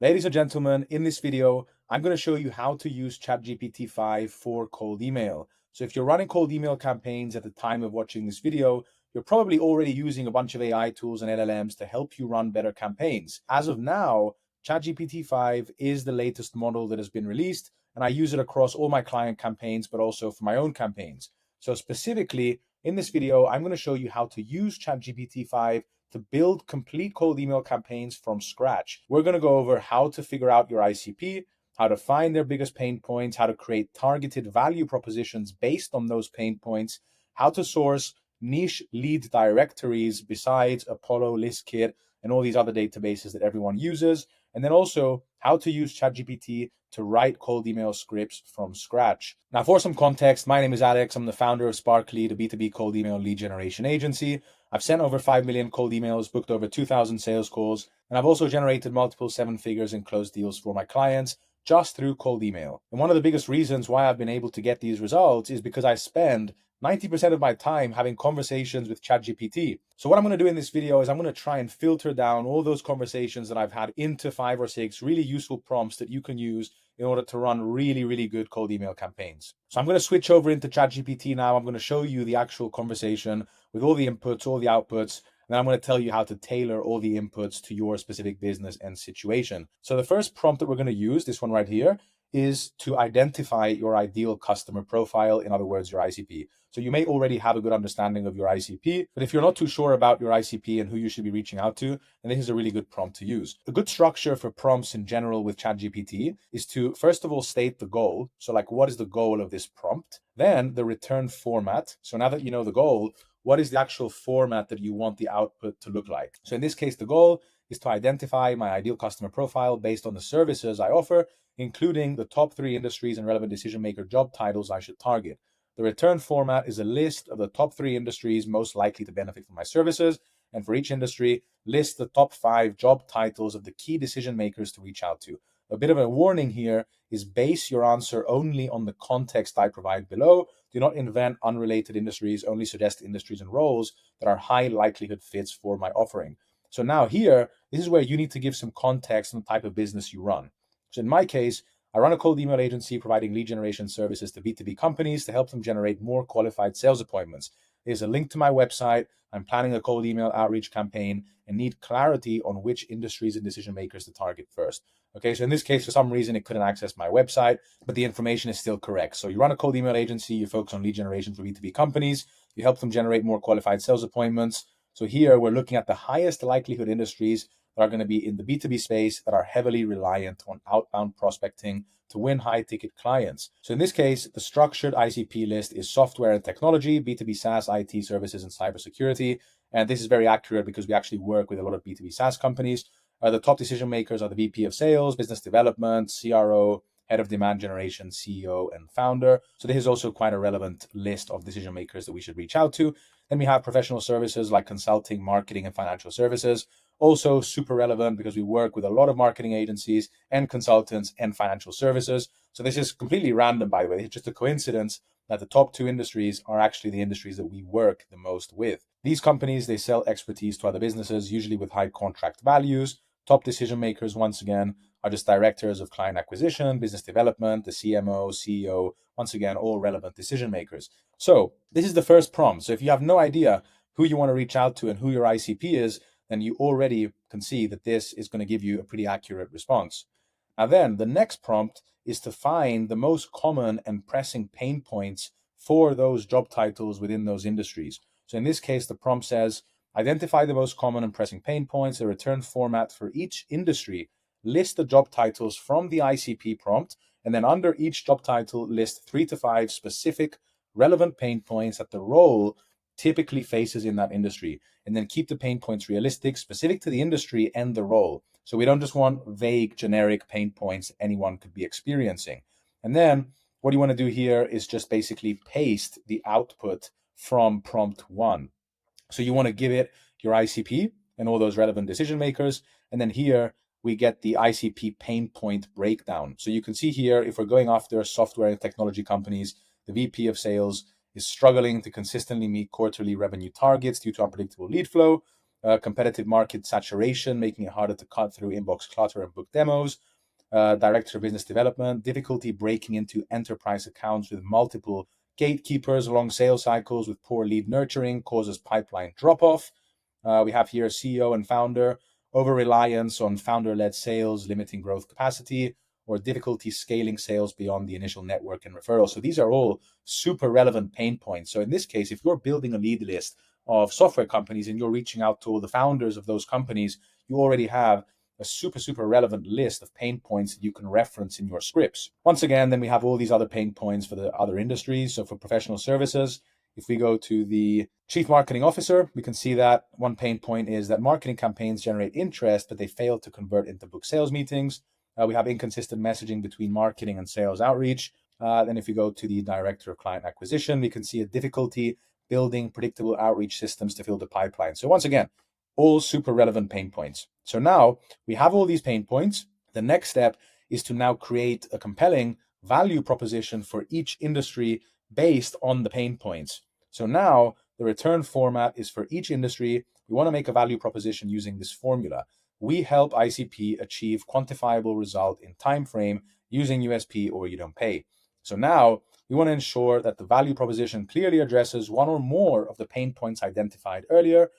Ladies and gentlemen, in this video, I'm going to show you how to use ChatGPT-5 for cold email. So if you're running cold email campaigns at the time of watching this video, you're probably already using a bunch of AI tools and LLMs to help you run better campaigns. As of now, ChatGPT-5 is the latest model that has been released, and I use it across all my client campaigns, but also for my own campaigns. So specifically, in this video, I'm going to show you how to use ChatGPT-5 to build complete cold email campaigns from scratch. We're going to go over how to figure out your ICP, how to find their biggest pain points, how to create targeted value propositions based on those pain points, how to source niche lead directories besides Apollo, ListKit, and all these other databases that everyone uses, and then also how to use ChatGPT to write cold email scripts from scratch. Now, for some context, my name is Alex. I'm the founder of Sparkly, the B2B cold email lead generation agency. I've sent over 5 million cold emails, booked over 2,000 sales calls, and I've also generated multiple seven figures in closed deals for my clients just through cold email. And one of the biggest reasons why I've been able to get these results is because I spend 90% of my time having conversations with ChatGPT. So what I'm going to do in this video is I'm going to try and filter down all those conversations that I've had into 5 or 6 really useful prompts that you can use in order to run really good cold email campaigns. So I'm going to switch over into ChatGPT now. I'm going to show you the actual conversation with all the inputs, all the outputs, and then I'm going to tell you how to tailor all the inputs to your specific business and situation. So the first prompt that we're going to use, this one right here, is to identify your ideal customer profile, in other words, your ICP. So you may already have a good understanding of your ICP, but if you're not too sure about your ICP and who you should be reaching out to, then this is a really good prompt to use. A good structure for prompts in general with ChatGPT is to, first of all, state the goal. So like, what is the goal of this prompt? Then the return format. So now that you know the goal, what is the actual format that you want the output to look like? So in this case, the goal is to identify my ideal customer profile based on the services I offer, including the top 3 industries and relevant decision maker job titles I should target. The return format is a list of the top 3 industries most likely to benefit from my services, and for each industry, list the top 5 job titles of the key decision makers to reach out to. A bit of a warning here is base your answer only on the context I provide below. Do not invent unrelated industries, only suggest industries and roles that are high likelihood fits for my offering. So now here, this is where you need to give some context on the type of business you run. So in my case, I run a cold email agency providing lead generation services to B2B companies to help them generate more qualified sales appointments. There's a link to my website. I'm planning a cold email outreach campaign and need clarity on which industries and decision makers to target first. Okay, so in this case, for some reason, it couldn't access my website, but the information is still correct. So you run a cold email agency, you focus on lead generation for B2B companies, you help them generate more qualified sales appointments. So here we're looking at the highest likelihood industries that are going to be in the B2B space that are heavily reliant on outbound prospecting to win high ticket clients. So in this case, the structured ICP list is software and technology, B2B SaaS, IT services, and cybersecurity. And this is very accurate because we actually work with a lot of B2B SaaS companies. The top decision makers are the VP of sales, business development, CRO, head of demand generation, CEO, and founder. So this is also quite a relevant list of decision makers that we should reach out to. Then we have professional services like consulting, marketing, and financial services. Also super relevant because we work with a lot of marketing agencies and consultants and financial services. So this is completely random, by the way. It's just a coincidence that the top 2 industries are actually the industries that we work the most with. These companies, they sell expertise to other businesses, usually with high contract values. Top decision makers, once again, are just directors of client acquisition, business development, the CMO, CEO, once again, all relevant decision makers. So this is the first prompt. So if you have no idea who you want to reach out to and who your ICP is, then you already can see that this is going to give you a pretty accurate response. Now then, the next prompt is to find the most common and pressing pain points for those job titles within those industries. So in this case, the prompt says, identify the most common and pressing pain points, a return format for each industry, list the job titles from the ICP prompt, and then under each job title, list 3 to 5 specific relevant pain points that the role typically faces in that industry. And then keep the pain points realistic, specific to the industry and the role. So we don't just want vague, generic pain points anyone could be experiencing. And then what you want to do here is just basically paste the output from prompt 1. So you want to give it your ICP and all those relevant decision makers. And then here we get the ICP pain point breakdown. So you can see here, if we're going after software and technology companies, the VP of sales is struggling to consistently meet quarterly revenue targets due to unpredictable lead flow. competitive market saturation, making it harder to cut through inbox clutter and book demos, director of business development, difficulty breaking into enterprise accounts with multiple gatekeepers, long sales cycles with poor lead nurturing causes pipeline drop-off. We have here CEO and founder, over-reliance on founder-led sales, limiting growth capacity, or difficulty scaling sales beyond the initial network and referrals. So these are all super relevant pain points. So in this case, if you're building a lead list of software companies and you're reaching out to all the founders of those companies, you already have a super relevant list of pain points that you can reference in your scripts. Once again, then we have all these other pain points for the other industries. So for professional services, if we go to the chief marketing officer, we can see that one pain point is that marketing campaigns generate interest, but they fail to convert into book sales meetings. We have inconsistent messaging between marketing and sales outreach. Then if we go to the director of client acquisition, we can see a difficulty building predictable outreach systems to fill the pipeline. So once again, all super relevant pain points. So now we have all these pain points. The next step is to now create a compelling value proposition for each industry based on the pain points. So now the return format is for each industry. We want to make a value proposition using this formula. We help ICP achieve quantifiable result in time frame using USP or you don't pay. So now we want to ensure that the value proposition clearly addresses one or more of the pain points identified earlier.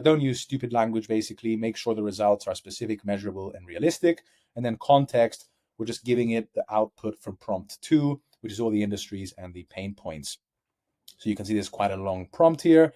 Don't use stupid language, basically. Make sure the results are specific, measurable, and realistic. And then context, we're just giving it the output from prompt 2, which is all the industries and the pain points. So you can see there's quite a long prompt here.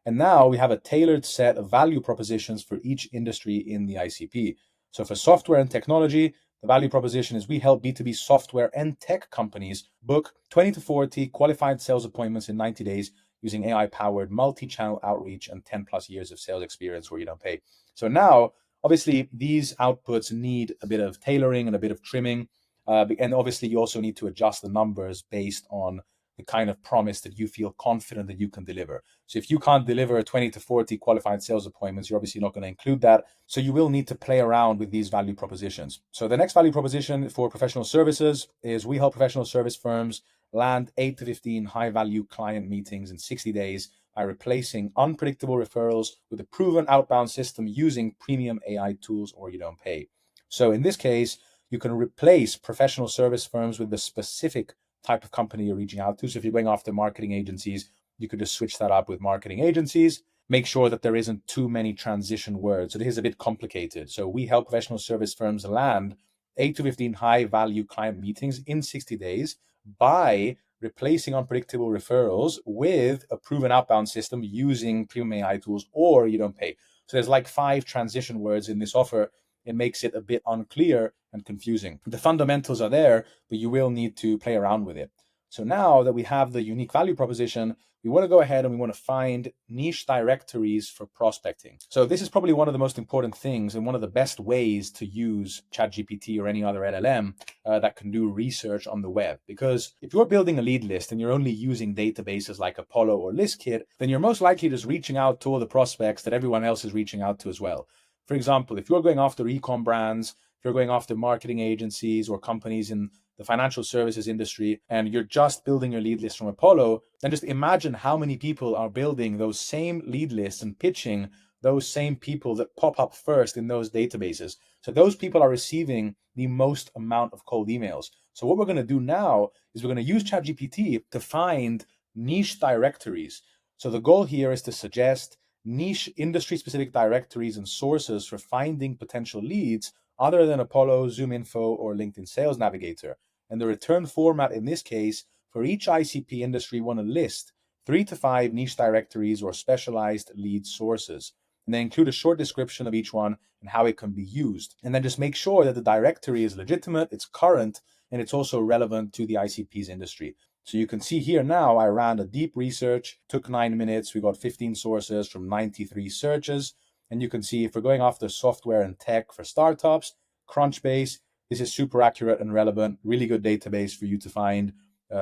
And now we have a tailored set of value propositions for each industry in the ICP. So for software and technology, the value proposition is we help B2B software and tech companies book 20 to 40 qualified sales appointments in 90 days using AI-powered multi-channel outreach and 10 plus years of sales experience where you don't pay. So now, obviously, these outputs need a bit of tailoring and a bit of trimming. And obviously, you also need to adjust the numbers based on the kind of promise that you feel confident that you can deliver. So if you can't deliver 20 to 40 qualified sales appointments, you're obviously not going to include that. So you will need to play around with these value propositions. So the next value proposition for professional services is we help professional service firms land 8 to 15 high-value client meetings in 60 days by replacing unpredictable referrals with a proven outbound system using premium AI tools or you don't pay. So in this case, you can replace professional service firms with the specific type of company you're reaching out to. So if you're going after marketing agencies, you could just switch that up with marketing agencies. Make sure that there isn't too many transition words. So it is a bit complicated. So we help professional service firms land 8 to 15 high-value client meetings in 60 days by replacing unpredictable referrals with a proven outbound system using premium AI tools or you don't pay. So there's like 5 transition words in this offer. It makes it a bit unclear and confusing. The fundamentals are there, but you will need to play around with it. So now that we have the unique value proposition, we want to go ahead and we want to find niche directories for prospecting. So this is probably one of the most important things and one of the best ways to use ChatGPT or any other LLM that can do research on the web. Because if you're building a lead list and you're only using databases like Apollo or ListKit, then you're most likely just reaching out to all the prospects that everyone else is reaching out to as well. For example, if you're going after e-com brands, if you're going after marketing agencies or companies in the financial services industry, and you're just building your lead list from Apollo, then just imagine how many people are building those same lead lists and pitching those same people that pop up first in those databases. So those people are receiving the most amount of cold emails. So what we're going to do now is we're going to use ChatGPT to find niche directories. So the goal here is to suggest niche industry-specific directories and sources for finding potential leads other than Apollo, ZoomInfo, or LinkedIn Sales Navigator. And the return format in this case, for each ICP industry, we want to list 3 to 5 niche directories or specialized lead sources. And then include a short description of each one and how it can be used. And then just make sure that the directory is legitimate, it's current, and it's also relevant to the ICP's industry. So you can see here now, I ran a deep research, took 9 minutes. We got 15 sources from 93 searches. And you can see if we're going after software and tech for startups, Crunchbase, this is super accurate and relevant, really good database for you to find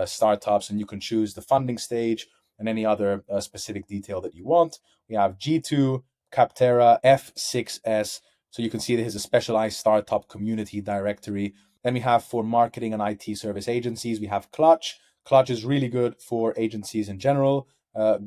startups. And you can choose the funding stage and any other specific detail that you want. We have G2, Capterra, F6S. So you can see this is a specialized startup community directory. Then we have for marketing and IT service agencies, we have Clutch. Clutch is really good for agencies in general.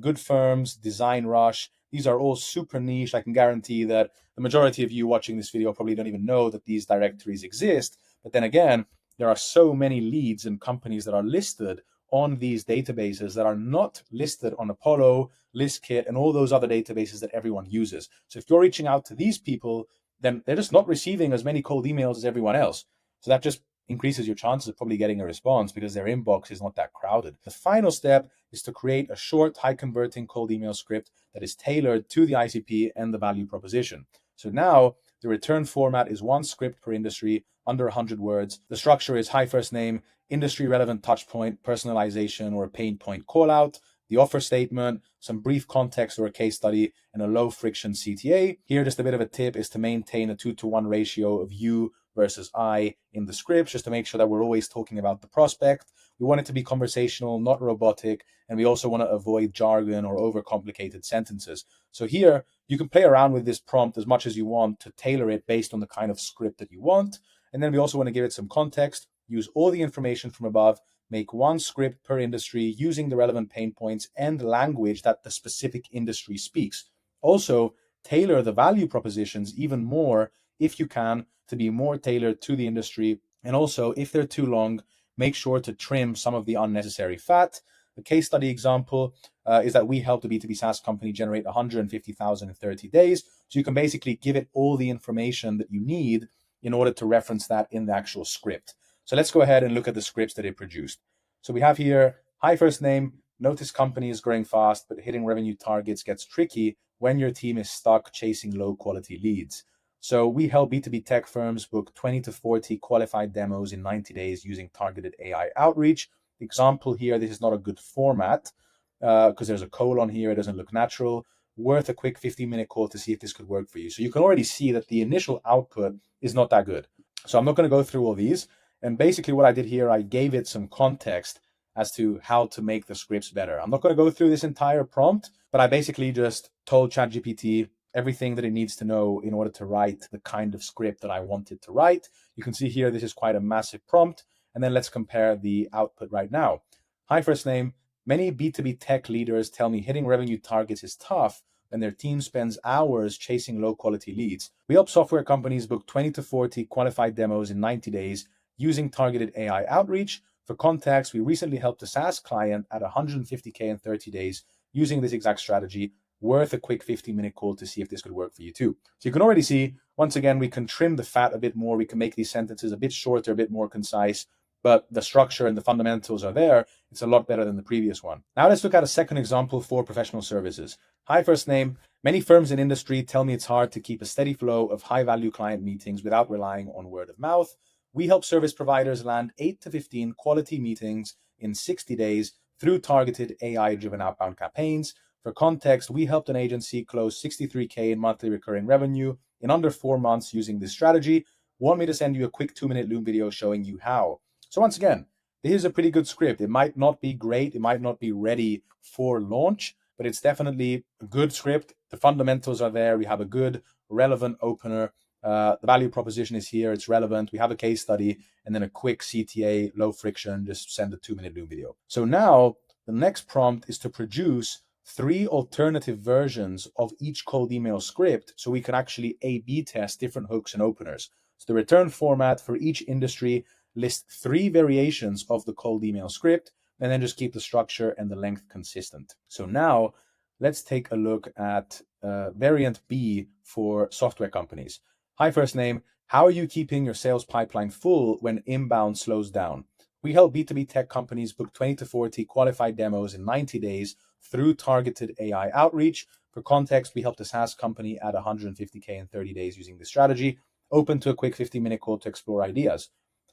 Good Firms, Design Rush. These are all super niche. I can guarantee that the majority of you watching this video probably don't even know that these directories exist. But then again, there are so many leads and companies that are listed on these databases that are not listed on Apollo, ListKit, and all those other databases that everyone uses. So if you're reaching out to these people, then they're just not receiving as many cold emails as everyone else. So that just increases your chances of probably getting a response because their inbox is not that crowded. The final step is to create a short, high converting cold email script that is tailored to the ICP and the value proposition. So now the return format is one script per industry under 100 words. The structure is hi first name, industry relevant touch point, personalization or a pain point call out, the offer statement, some brief context or a case study, and a low friction CTA. Here, just a bit of a tip is to maintain a 2-to-1 ratio of you versus I in the scripts, just to make sure that we're always talking about the prospect. We want it to be conversational, not robotic, and we also want to avoid jargon or overcomplicated sentences. So here, you can play around with this prompt as much as you want to tailor it based on the kind of script that you want. And then we also want to give it some context, use all the information from above, make one script per industry using the relevant pain points and language that the specific industry speaks. Also, tailor the value propositions even more if you can to be more tailored to the industry. And also, if they're too long, make sure to trim some of the unnecessary fat. The case study example is that we helped a B2B SaaS company generate 150,000 in 30 days. So you can basically give it all the information that you need in order to reference that in the actual script. So let's go ahead and look at the scripts that it produced. So we have here, hi first name, notice company is growing fast, but hitting revenue targets gets tricky when your team is stuck chasing low quality leads. So we help B2B tech firms book 20 to 40 qualified demos in 90 days using targeted AI outreach. The example here, this is not a good format because there's a colon here. It doesn't look natural. Worth a quick 15-minute call to see if this could work for you. So you can already see that the initial output is not that good. So I'm not going to go through all these. And basically what I did here, I gave it some context as to how to make the scripts better. I'm not going to go through this entire prompt, but I basically just told ChatGPT everything that it needs to know in order to write the kind of script that I wanted to write. You can see here, this is quite a massive prompt. And then let's compare the output right now. Hi, first name. Many B2B tech leaders tell me hitting revenue targets is tough when their team spends hours chasing low quality leads. We help software companies book 20 to 40 qualified demos in 90 days using targeted AI outreach. For context, we recently helped a SaaS client at 150K in 30 days using this exact strategy. Worth a quick 15-minute call to see if this could work for you too. So you can already see, once again, we can trim the fat a bit more. We can make these sentences a bit shorter, a bit more concise, but the structure and the fundamentals are there. It's a lot better than the previous one. Now let's look at a second example for professional services. Hi, first name. Many firms in industry tell me it's hard to keep a steady flow of high-value client meetings without relying on word of mouth. We help service providers land 8 to 15 quality meetings in 60 days through targeted AI-driven outbound campaigns. For context, we helped an agency close 63K in monthly recurring revenue in under 4 months using this strategy. Want me to send you a quick 2-minute Loom video showing you how? So once again, this is a pretty good script. It might not be great. It might not be ready for launch, but it's definitely a good script. The fundamentals are there. We have a good, relevant opener. The value proposition is here. It's relevant. We have a case study and then a quick CTA, low friction, just send a 2-minute Loom video. So now the next prompt is to produce 3 alternative versions of each cold email script so we can actually A/B test different hooks and openers. So the return format for each industry list 3 variations of the cold email script and then just keep the structure and the length consistent. So now let's take a look at variant B for software companies. Hi, first name. How are you keeping your sales pipeline full when inbound slows down? We help B2B tech companies book 20 to 40 qualified demos in 90 days through targeted AI outreach. For context, we helped a SaaS company at 150K in 30 days using this strategy. Open to a quick 15-minute call to explore ideas.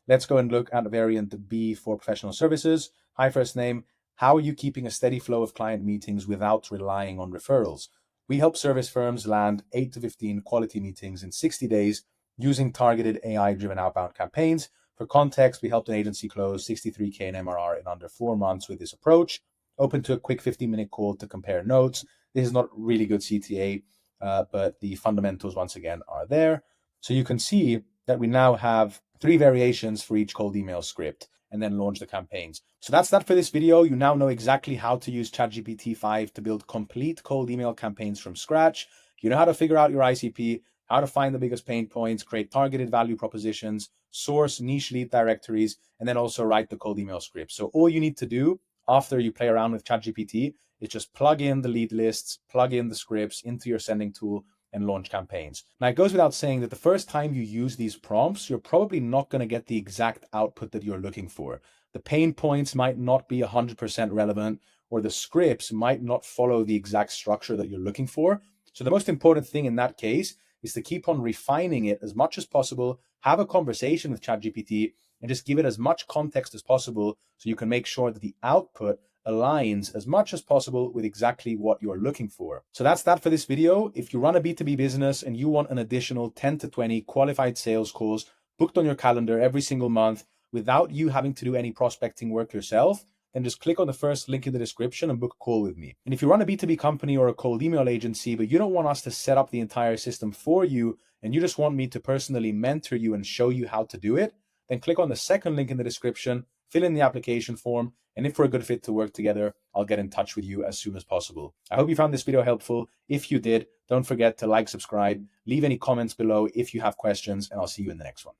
Let's go and look at variant B for professional services. Hi, first name. How are you keeping a steady flow of client meetings without relying on referrals? We help service firms land 8 to 15 quality meetings in 60 days using targeted AI-driven outbound campaigns. For context, we helped an agency close 63K in MRR in under 4 months with this approach. Open to a quick 15-minute call to compare notes. This is not really good CTA, but the fundamentals, once again, are there. So you can see that we now have 3 variations for each cold email script. and then launch the campaigns. So that's that for this video. You now know exactly how to use ChatGPT-5 to build complete cold email campaigns from scratch. You know how to figure out your ICP, how to find the biggest pain points, create targeted value propositions, source niche lead directories, and then also write the cold email scripts. So all you need to do after you play around with ChatGPT is just plug in the lead lists, plug in the scripts into your sending tool, and launch campaigns. Now, it goes without saying that the first time you use these prompts, you're probably not going to get the exact output that you're looking for. The pain points might not be 100% relevant, or the scripts might not follow the exact structure that you're looking for. So the most important thing in that case is to keep on refining it as much as possible, have a conversation with ChatGPT, and just give it as much context as possible so you can make sure that the output aligns as much as possible with exactly what you're looking for. So that's that for this video. If you run a B2B business and you want an additional 10 to 20 qualified sales calls booked on your calendar every single month without you having to do any prospecting work yourself, then just click on the first link in the description and book a call with me. And if you run a B2B company or a cold email agency, but you don't want us to set up the entire system for you, and you just want me to personally mentor you and show you how to do it, then click on the second link in the description, fill in the application form, and if we're a good fit to work together, I'll get in touch with you as soon as possible. I hope you found this video helpful. If you did, don't forget to like, subscribe, leave any comments below if you have questions, and I'll see you in the next one.